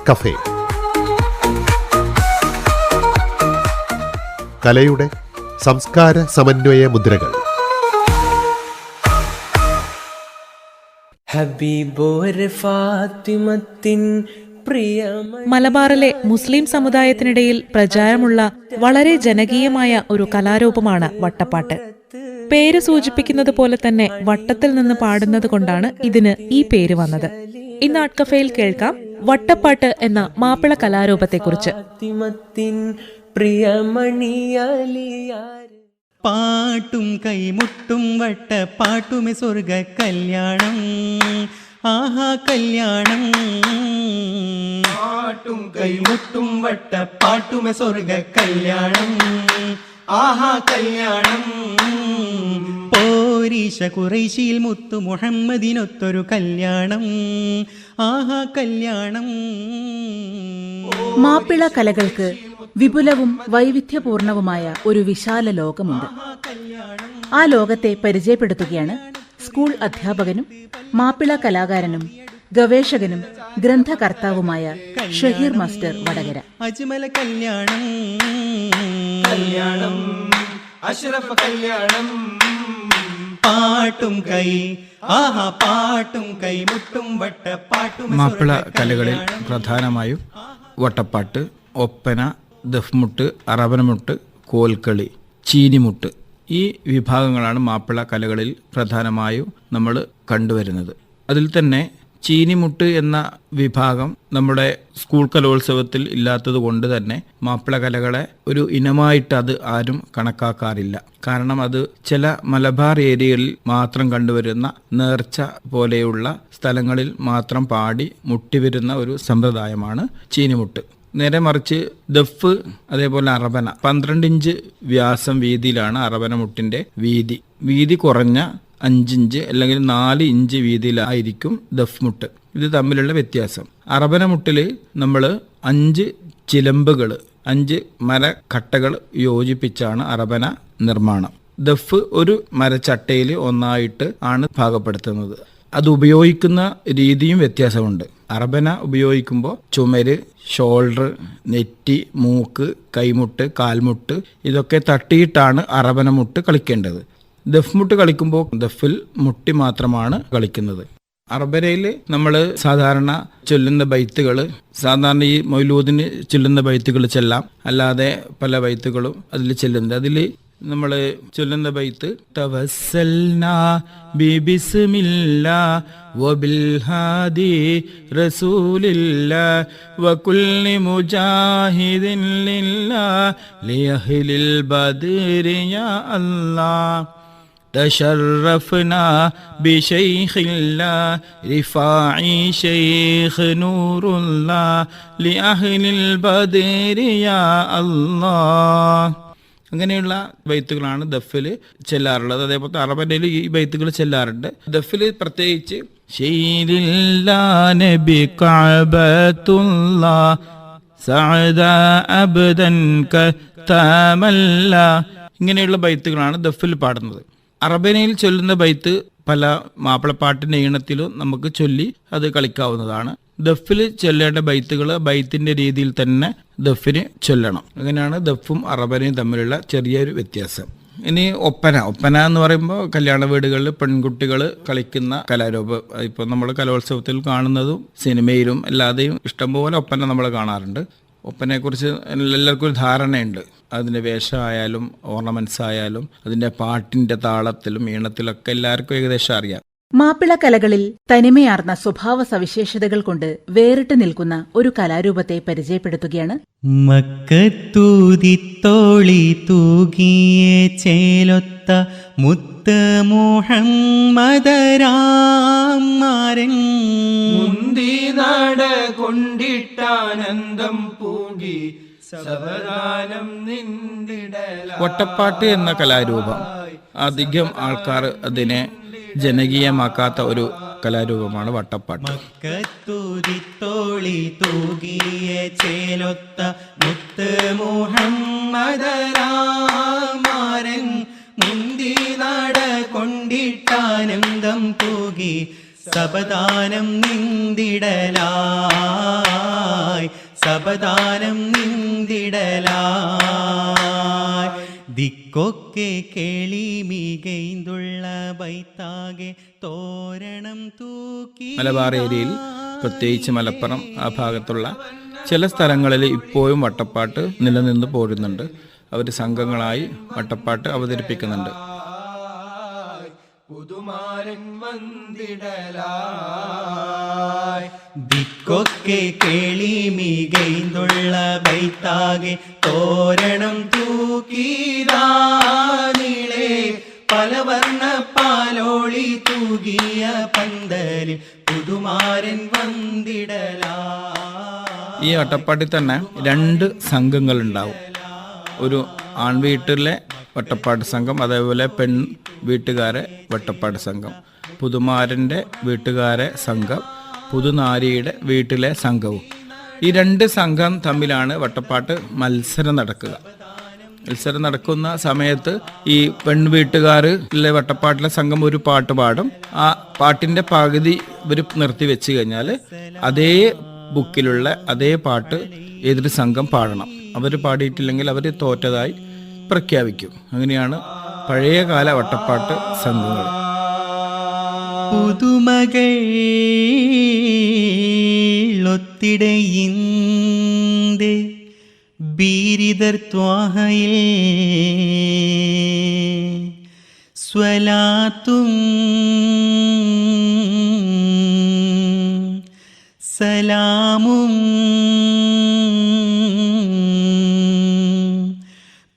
Cafe. കലയുടെ സംസ്കാര സമന്വയ മുദ്രകൾ. മലബാറിലെ മുസ്ലിം സമുദായത്തിനിടയിൽ പ്രചാരമുള്ള വളരെ ജനകീയമായ ഒരു കലാരൂപമാണ് വട്ടപ്പാട്ട്. പേര് സൂചിപ്പിക്കുന്നത് പോലെ തന്നെ വട്ടത്തിൽ നിന്ന് പാടുന്നത് കൊണ്ടാണ് ഇതിന് ഈ പേര് വന്നത്. ഇന്ന് ആർട്ട് കഫേയിൽ കേൾക്കാം വട്ടപ്പാട്ട് എന്ന മാപ്പിള കലാരൂപത്തെക്കുറിച്ച്. പാട്ടും കൈമുട്ടും വട്ടപ്പാട്ടുമേ സ്വർഗ കല്യാണം, ആഹാ കല്യാണം. പാട്ടും കൈമുട്ടും വട്ടപ്പാട്ടുമേ സ്വർഗ കല്യാണം, ആഹാ കല്യാണം. പോരീശ ഖുറൈശിയിൽ മുത്തു മുഹമ്മദിനൊത്തൊരു കല്യാണം, ആഹാ കല്യാണം. മാപ്പിള കലകൾക്ക് വിപുലവും വൈവിധ്യപൂർണവുമായ ഒരു വിശാല ലോകമുണ്ട്. ആ ലോകത്തെ പരിചയപ്പെടുത്തുകയാണ് സ്കൂൾ അധ്യാപകനും മാപ്പിള കലാകാരനും ഗവേഷകനും ഗ്രന്ഥകർത്താവുമായ ഷഹീർ മാസ്റ്റർ വടകര. അജ്മല കല്യാണം, കല്യാണം അഷ്റഫ് കല്യാണം. പാട്ടും കൈ, ആഹാ പാട്ടും കൈമുട്ടും വട്ടപ്പാട്ടും. മാപ്പിള കലകളിൽ പ്രധാനമായും വട്ടപ്പാട്ട്, ഒപ്പന, ദഫ്മുട്ട്, അറബനമുട്ട്, കോൽക്കളി, ചീനിമുട്ട്, ഈ വിഭാഗങ്ങളാണ് മാപ്പിള കലകളിൽ പ്രധാനമായും നമ്മൾ കണ്ടുവരുന്നത്. അതിൽ തന്നെ ചീനിമുട്ട് എന്ന വിഭാഗം നമ്മുടെ സ്കൂൾ കലോത്സവത്തിൽ ഇല്ലാത്തത് കൊണ്ട് തന്നെ മാപ്പിള കലകളെ ഒരു ഇനമായിട്ട് അത് ആരും കണക്കാക്കാറില്ല. കാരണം അത് ചില മലബാർ ഏരിയകളിൽ മാത്രം കണ്ടുവരുന്ന നേർച്ച പോലെയുള്ള സ്ഥലങ്ങളിൽ മാത്രം പാടി മുട്ടിവരുന്ന ഒരു സമ്പ്രദായമാണ് ചീനിമുട്ട്. നേരെ മറിച്ച് ദഫ്, അതേപോലെ അറബന, 12 ഇഞ്ച് വ്യാസം വീതിയിലാണ് അറബന മുട്ടിന്റെ വീതി. വീതി കുറഞ്ഞ 5 ഇഞ്ച് അല്ലെങ്കിൽ 4 ഇഞ്ച് വീതിയിലായിരിക്കും ദഫ് മുട്ട്. ഇത് തമ്മിലുള്ള വ്യത്യാസം. അറബന മുട്ടിൽ നമ്മൾ 5 ചിലമ്പുകൾ, 5 മരക്കട്ടകൾ യോജിപ്പിച്ചാണ് അറബന നിർമ്മാണം. ദഫ് ഒരു മരച്ചട്ടയിൽ ഒന്നായിട്ട് ആണ് ഭാഗപ്പെടുത്തുന്നത്. അത് ഉപയോഗിക്കുന്ന രീതിയും വ്യത്യാസമുണ്ട്. അറബന ഉപയോഗിക്കുമ്പോൾ ചുമര്, ഷോൾഡർ, നെറ്റി, മൂക്ക്, കൈമുട്ട്, കാൽമുട്ട് ഇതൊക്കെ തട്ടിയിട്ടാണ് അറബന മുട്ട് കളിക്കേണ്ടത്. ദഫ് മുട്ട് കളിക്കുമ്പോൾ ദഫിൽ മുട്ടി മാത്രമാണ് കളിക്കുന്നത്. അറബനയിൽ നമ്മൾ സാധാരണ ചൊല്ലുന്ന ബൈത്തുകൾ, സാധാരണ ഈ മൗലൂദിന് ചൊല്ലുന്ന ബൈത്തുകൾ ചെല്ലാം, അല്ലാതെ പല ബൈത്തുകളും അതിൽ ചെല്ലുന്നത്. അതിൽ നമ്മൾ ചൊല്ലുന്ന ബൈത്ത് തവസ്സൽനാ ബിബിസ്മില്ലാ വബിൽ ഹാദി റസൂലില്ലാ വകുല്ലി മുജാഹിദിൻ ലില്ലാ ലിയഹ്ലിൽ ബദ്രി യാ അല്ലാഹ് തശറഫ്നാ ബിശൈഖില്ലാ റിഫാഇ ശൈഖ് നൂറുല്ലാ ലിഅഹ്ലിൽ ബദ്രി യാ അല്ലാഹ്. അങ്ങനെയുള്ള ബൈത്തുകളാണ് ദഫിൽ ചെല്ലാറുള്ളത്. അതേപോലെ അറബനയിൽ ഈ ബൈത്തുകൾ ചെല്ലാറുണ്ട്. ദഫിൽ പ്രത്യേകിച്ച് ഇങ്ങനെയുള്ള ബൈത്തുകളാണ് ദഫിൽ പാടുന്നത്. അറബനയിൽ ചൊല്ലുന്ന ബൈത്ത് പല മാപ്പിളപ്പാട്ടിന്റെ ഈണത്തിലും നമുക്ക് ചൊല്ലി അത് കളിക്കാവുന്നതാണ്. ദഫിൽ ചൊല്ലേണ്ട ബൈത്തുകൾ ബൈത്തിന്റെ രീതിയിൽ തന്നെ ദഫിന് ചൊല്ലണം. അങ്ങനെയാണ് ദഫും അറബനയും തമ്മിലുള്ള ചെറിയൊരു വ്യത്യാസം. ഇനി ഒപ്പന എന്ന് പറയുമ്പോൾ കല്യാണ വീടുകളിൽ പെൺകുട്ടികൾ കളിക്കുന്ന കലാരൂപം. ഇപ്പോൾ നമ്മൾ കലോത്സവത്തിൽ കാണുന്നതും സിനിമയിലും അല്ലാതെയും ഇഷ്ടംപോലെ ഒപ്പന നമ്മൾ കാണാറുണ്ട്. ഒപ്പനയെക്കുറിച്ച് എല്ലാവർക്കും ഒരു ധാരണയുണ്ട്. അതിൻ്റെ വേഷമായാലും ഓർണമെന്റ്സ് ആയാലും അതിൻ്റെ പാട്ടിൻ്റെ താളത്തിലും ഈണത്തിലൊക്കെ എല്ലാവർക്കും ഏകദേശം അറിയാം. മാപ്പിള കലകളിൽ തനിമയാർന്ന സ്വഭാവ സവിശേഷതകൾ കൊണ്ട് വേറിട്ട് നിൽക്കുന്ന ഒരു കലാരൂപത്തെ പരിചയപ്പെടുത്തുകയാണ് മക്കത്തൂതിത്തോളി തൂകിയ ചേലൊത്ത മുത്ത് മുഹമ്മദരാമാരൻ മുന്തി നാട കൊണ്ടിട്ടാനന്ദം പൂകി സവദാനം നിന്ദിടല. വട്ടപ്പാട്ട് എന്ന കലാരൂപം അധികം ആൾക്കാർ അതിനെ ജനകീയമാക്കാത്ത ഒരു കലാരൂപമാണ് വട്ടപ്പാട്ട്. മക്കത്തൂതിത്തോളി തൂകിയ ചേലൊത്ത മുത്ത് മുഹമ്മദരാമാരൻ മുന്തി നാട കൊണ്ടിട്ടാനന്ദം പൂകി സബദാനം നിന്തിടലായി സബദാനം നിന്തിടലായി ദിക്കൊക്കെ കേളി മികൈന്തുള്ള ബൈത്താകെ തോരണം തൂക്കി. മലബാർ ഏരിയയിൽ, പ്രത്യേകിച്ച് മലപ്പുറം ആ ഭാഗത്തുള്ള ചില സ്ഥലങ്ങളിൽ ഇപ്പോഴും വട്ടപ്പാട്ട് നിലനിന്ന് പോരുന്നുണ്ട്. അവർ സംഘങ്ങളായി വട്ടപ്പാട്ട് അവതരിപ്പിക്കുന്നുണ്ട്. പുതുമാരൻ വന്തിടലായി ദിക്കൊക്കെ കേളി മികൈന്തുള്ള ബൈത്താകെ തോരണം തൂക്കിതാനിളെ പലവർണ്ണ പാലോളി തൂകിയ പന്തലിൽ പുതുമാരൻ വന്തിടലായി. ഈ വട്ടപ്പാട്ടിൽ തന്നെ 2 സംഘങ്ങൾ ഉണ്ടാവും. ഒരു ആൺവീട്ടിലെ വട്ടപ്പാട്ട് സംഘം, അതേപോലെ പെൺ വീട്ടുകാരെ വട്ടപ്പാട്ട് സംഘം, പുതുമാരൻ്റെ വീട്ടുകാരെ സംഘം, പുതുനാരിയുടെ വീട്ടിലെ സംഘവും. ഈ 2 സംഘം തമ്മിലാണ് വട്ടപ്പാട്ട് മത്സരം നടക്കുക. മത്സരം നടക്കുന്ന സമയത്ത് ഈ പെൺ വീട്ടുകാരിലെ വട്ടപ്പാട്ടിലെ സംഘം ഒരു പാട്ട് പാടും. ആ പാട്ടിൻ്റെ പകുതി ഇവർ നിർത്തി വെച്ച് കഴിഞ്ഞാൽ അതേ ബുക്കിലുള്ള അതേ പാട്ട് എതിർ സംഘം പാടണം. അവർ പാടിയിട്ടില്ലെങ്കിൽ അവർ തോറ്റതായി പ്രഖ്യാപിക്കും. അങ്ങനെയാണ് പഴയകാല വട്ടപ്പാട്ട് സംഘങ്ങൾ. പുതുമകൾ ഒത്തിടയിന്ത് ബീരിതർ ത്വാഹയിൽ സ്വലാത്തും സലാമും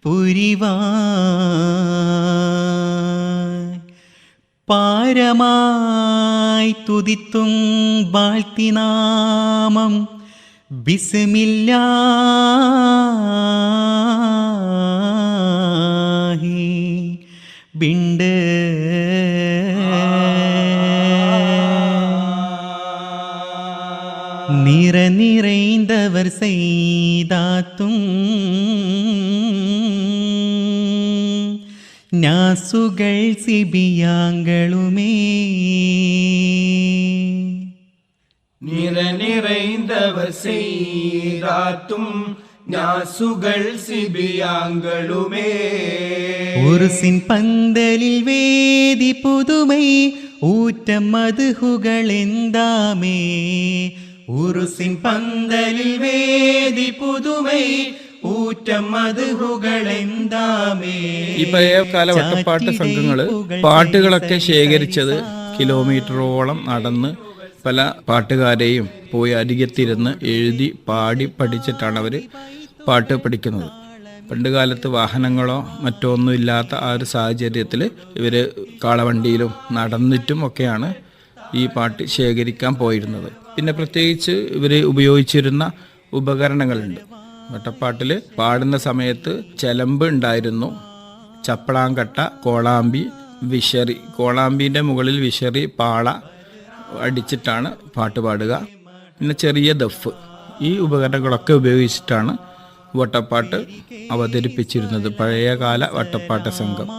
പുരിവായ് പാരമായി തുതിത്തും വാഴ്ത്തിനാമം ബിസ്മില്ലാഹി ബിണ്ട് நிறைந்தவர் செய்தாத்தும் നാസുകൾ സിബിയാങ്കളുമേ நிறைந்தவர் செய்தாத்தும் നാസുകൾ സിബിയാങ്കളുമേ ഉറുസിൻ പന്തലിൽ വേദി പുതുമൈ ഊറ്റം മധുഹുകൾ എന്താമേ ഉറുസിൻ പന്തലിൽ വേദി പുതുമൈ ഊറ്റം മധുഹുകൾ എന്താമേ. ഈ പഴയകാല വട്ടപ്പാട്ട് സംഘങ്ങള് പാട്ടുകളൊക്കെ ശേഖരിച്ചത് കിലോമീറ്ററോളം നടന്ന് പല പാട്ടുകാരെയും പോയി അരികത്തിരുന്ന് എഴുതി പാടി പഠിച്ചിട്ടാണ് അവർ പാട്ട് പഠിക്കുന്നത്. പണ്ടുകാലത്ത് വാഹനങ്ങളോ മറ്റോ ഒന്നും ഇല്ലാത്ത ആ ഒരു സാഹചര്യത്തിൽ ഇവർ കാളവണ്ടിയിലും നടന്നിട്ടും ഒക്കെയാണ് ഈ പാട്ട് ശേഖരിക്കാൻ പോയിരുന്നത്. പിന്നെ പ്രത്യേകിച്ച് ഇവർ ഉപയോഗിച്ചിരുന്ന ഉപകരണങ്ങളുണ്ട്. വട്ടപ്പാട്ടിൽ പാടുന്ന സമയത്ത് ചെലമ്പ് ഉണ്ടായിരുന്നു, ചപ്പളാങ്കട്ട, കോളാമ്പി, വിശറി. കോളാമ്പീൻ്റെ മുകളിൽ വിശറി, പാള അടിച്ചിട്ടാണ് പാട്ട് പാടുക. പിന്നെ ചെറിയ ദഫ്. ഈ ഉപകരണങ്ങളൊക്കെ ഉപയോഗിച്ചിട്ടാണ് വട്ടപ്പാട്ട് അവതരിപ്പിച്ചിരുന്നത് പഴയകാല വട്ടപ്പാട്ട് സംഘം.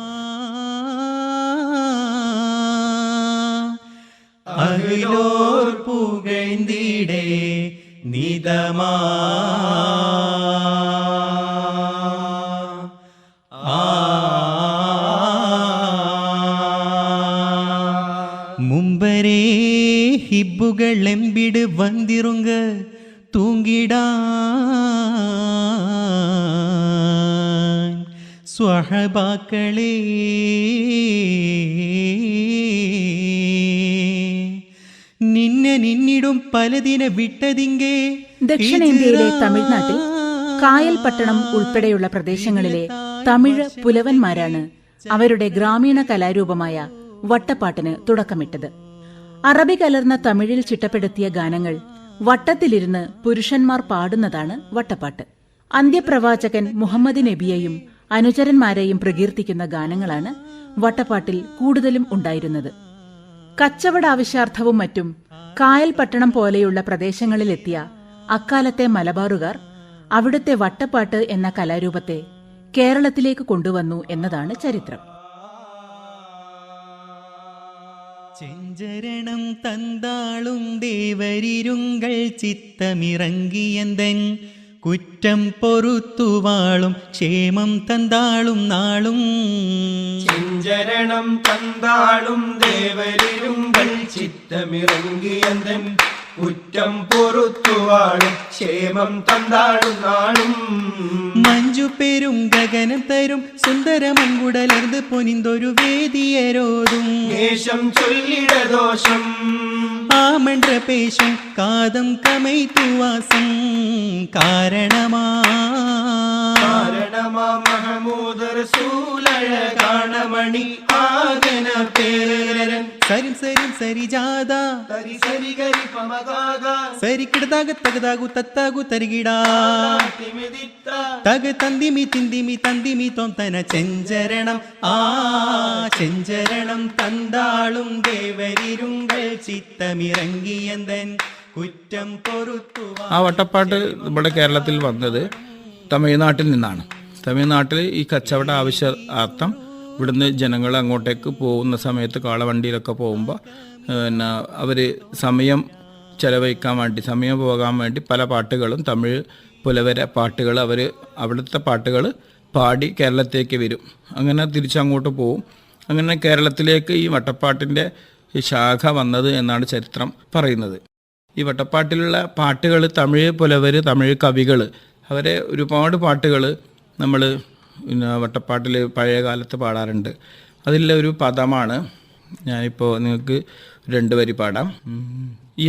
അഖിലോർ പുകഴ്ന്നിടേ നിദമാ മുമ്പരേ ഹിബുകൾ എമ്പിട് വന്നിരുങ്ക തൂങ്ങിടാൻ സ്വഹബാക്കളേ നിന്നിടും പലതിനെ വിട്ടതിങ്കേ. ദക്ഷിണേന്ത്യയിലെ തമിഴ്നാട്ടിൽ കായൽപട്ടണം ഉൾപ്പെടെയുള്ള പ്രദേശങ്ങളിലെ തമിഴ് പുലവന്മാരാണ് അവരുടെ ഗ്രാമീണ കലാരൂപമായ വട്ടപ്പാട്ടിന് തുടക്കമിട്ടത്. അറബി കലർന്ന തമിഴിൽ ചിട്ടപ്പെടുത്തിയ ഗാനങ്ങൾ വട്ടത്തിലിരുന്ന് പുരുഷന്മാർ പാടുന്നതാണ് വട്ടപ്പാട്ട്. അന്ത്യപ്രവാചകൻ മുഹമ്മദ് നബിയെയും അനുചരന്മാരെയും പ്രകീർത്തിക്കുന്ന ഗാനങ്ങളാണ് വട്ടപ്പാട്ടിൽ കൂടുതലും ഉണ്ടായിരുന്നത്. കച്ചവടാവശ്യാർത്ഥവും മറ്റും കായൽപട്ടണം പോലെയുള്ള പ്രദേശങ്ങളിലെത്തിയ അക്കാലത്തെ മലബാറുകാർ അവിടുത്തെ വട്ടപ്പാട്ട് എന്ന കലാരൂപത്തെ കേരളത്തിലേക്ക് കൊണ്ടുവന്നു എന്നതാണ് ചരിത്രം. ചെഞ്ചരണം തന്താളും ദേവരിരുങ്കൾ ചിത്തമിറങ്ങിയന്തൻ കുറ്റം പൊറുത്തുവാളും ക്ഷേമം തന്താളും നാളും. ചെഞ്ചരണം തന്താളും ദേവരിരുങ്കൾ ചിത്തമിറങ്ങിയന്തൻ കുറ്റം പൊറുത്തുവാളും ക്ഷേമം തന്താളും നാളും. മഞ്ജു പേരും ഗഗനം തരും സുന്ദരമങ്കുടലർന്ന് പൊനിന്തൊരു വേദിയരോതും ദേശം ചൊല്ലിട ദോഷം ആമണ്ഡ പേശം കാതം കമൈത്തുവാസം കാരണമാ മഹമൂദ് റസൂലഴ കാണമണി ആഗന പേരൻ സരിം സരിം സരിജാത സരി സരി ഗരി പമഗാഗ സരിക്കിടതാക തകതാകു തത്താകു തരികിടാ തിമിദിത്ത തക തന്തിമി തിന്തിമി തന്തിമി തോന്തന ചെഞ്ചരണം ചെഞ്ചരണം തന്താളും ദേവരിരുങ്കൾ ചിത്തമിറങ്ങിയന്തൻ കുറ്റം പൊറുത്തുവാ. ആ വട്ടപ്പാട്ട് നമ്മുടെ കേരളത്തിൽ വന്നത് തമിഴ്നാട്ടിൽ നിന്നാണ്. തമിഴ്നാട്ടിൽ ഈ കച്ചവട ആവശ്യാർത്ഥം ഇവിടുന്ന് ജനങ്ങൾ അങ്ങോട്ടേക്ക് പോകുന്ന സമയത്ത് കാളവണ്ടിയിലൊക്കെ പോകുമ്പോൾ പിന്നെ അവർ സമയം ചെലവഴിക്കാൻ വേണ്ടി, സമയം പോകാൻ വേണ്ടി പല പാട്ടുകളും തമിഴ് പുലവര പാട്ടുകൾ അവിടുത്തെ പാട്ടുകൾ പാടി കേരളത്തിലേക്ക് വരും. അങ്ങനെ തിരിച്ചങ്ങോട്ട് പോവും. അങ്ങനെ കേരളത്തിലേക്ക് ഈ വട്ടപ്പാട്ടിൻ്റെ ശാഖ വന്നത് എന്നാണ് ചരിത്രം പറയുന്നത്. ഈ വട്ടപ്പാട്ടിലുള്ള പാട്ടുകൾ തമിഴ് പുലവർ, തമിഴ് കവികൾ, അവരെ ഒരുപാട് പാട്ടുകൾ നമ്മൾ പിന്നെ വട്ടപ്പാട്ടിൽ പഴയ കാലത്ത് പാടാറുണ്ട്. അതിലെ ഒരു പദമാണ് ഞാനിപ്പോൾ നിങ്ങൾക്ക് 2 വരി പാടാം.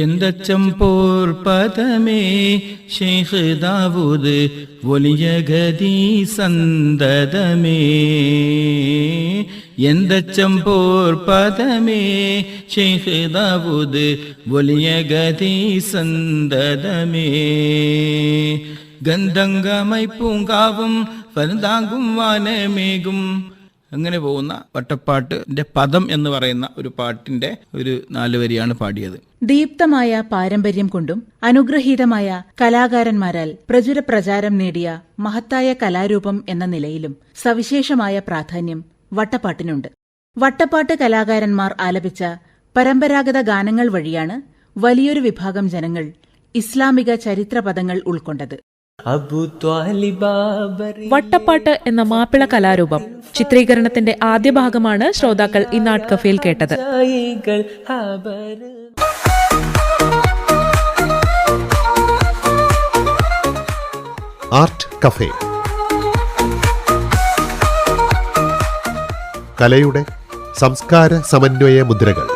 എന്തച്ചം പോർ പദമേ ശൈഖ് ദാവൂദ് വലിയ ഗതി സന്തതമേ. എന്തച്ചം പോർ പദമേ ശൈഖ് ദാവൂദ് വലിയ ഗതി സന്തതമേ. ഗന്ധംഗമൈ പൂങ്കാവും ഫലതാകും വാനമേകും. അങ്ങനെ പോകുന്ന വട്ടപ്പാട്ടിന്റെ പദം എന്ന് പറയുന്ന ഒരു പാട്ടിന്റെ ഒരു 4 വരിയാണ് പാടിയത്. ദീപ്തമായ പാരമ്പര്യം കൊണ്ടും അനുഗ്രഹീതമായ കലാകാരന്മാരാൽ പ്രചുര പ്രചാരം നേടിയ മഹത്തായ കലാരൂപം എന്ന നിലയിലും സവിശേഷമായ പ്രാധാന്യം വട്ടപ്പാട്ടിനുണ്ട്. വട്ടപ്പാട്ട് കലാകാരന്മാർ ആലപിച്ച പരമ്പരാഗത ഗാനങ്ങൾ വഴിയാണ് വലിയൊരു വിഭാഗം ജനങ്ങൾ ഇസ്ലാമിക ചരിത്രപദങ്ങൾ ഉൾക്കൊണ്ടത്. വട്ടപ്പാട്ട് എന്ന മാപ്പിള കലാരൂപം ചിത്രീകരണത്തിന്റെ ആദ്യ ഭാഗമാണ് ശ്രോതാക്കൾ ഈ നാട് കഫേയിൽ കേട്ടത്. ആർട്ട് കഫേ, കലയുടെ സംസ്കാര സമന്വയ മുദ്രകൾ.